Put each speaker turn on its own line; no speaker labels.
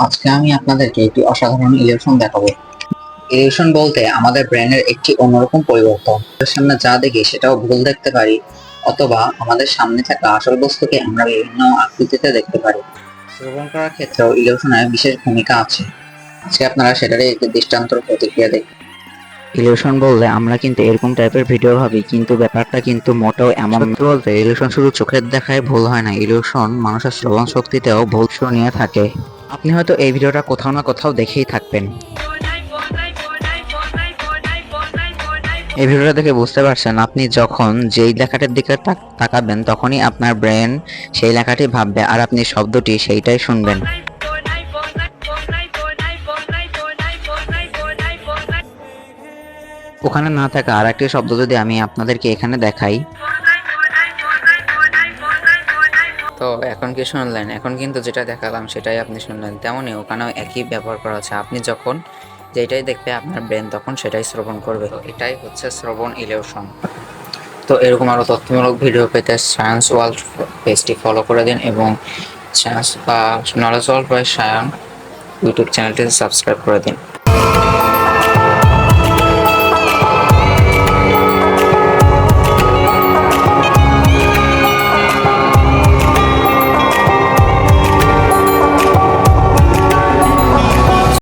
আজকে আমি আপনাদেরকে একটি অসাধারণ ইলিউশন দেখাবো। ইলিউশন বলতে আমাদের ব্রেনের একটি অন্যরকম পরিবর্তন। আমাদের সামনে যা দেখি সেটাও ভুল দেখতে পারি, অথবা আমাদের সামনে থাকা আসল বস্তুকে আমরা বিভিন্ন আকৃতিতে দেখতে পারি। শ্রবণ করার ক্ষেত্রেও ইলিউশনের বিশেষ ভূমিকা আছে। আজকে আপনারা সেটারই একটি দৃষ্টান্ত প্রতিক্রিয়া দেখবেন। ইলিউশন বললে আমরা কিন্তু এরকম টাইপের ভিডিও ভাবি, কিন্তু ব্যাপারটা কিন্তু মোটেও এমন বলতে ইলিউশন শুধু চোখের দেখায় ভুল হয় না, ইলিউশন মানুষের শ্রবণ শক্তিতেও ভুল শুনিয়ে থাকে। আপনি হয়তো এই ভিডিওটা কোথাও না কোথাও দেখেই থাকবেন। এই ভিডিওটা দেখে বুঝতে পারছেন, আপনি যখন যেই লেখাটির দিকে তাকাবেন তখনই আপনার ব্রেন সেই লেখাটি ভাববে আর আপনি শব্দটি সেইটাই শুনবেন। ওখানে না থাকা আর একটি শব্দ যদি আমি আপনাদেরকে এখানে দেখাই, তো এখন কি শুনলেন? এখন কিন্তু যেটা দেখালাম সেটাই আপনি শুনলেন। তেমনই ওখানেও একই ব্যবহার করা আছে। আপনি যখন যেটাই দেখবে আপনার ব্রেন তখন সেটাই শ্রবণ করবে। তো এটাই হচ্ছে শ্রবণ ইলিউশন। তো এরকম আরও তথ্যমূলক ভিডিও পেতে সায়েন্স ওয়ার্ল্ড পেজটি ফলো করে দিন এবং সায়েন্স বা knowledge world by Sayan YouTube চ্যানেলটি সাবস্ক্রাইব করে দিন।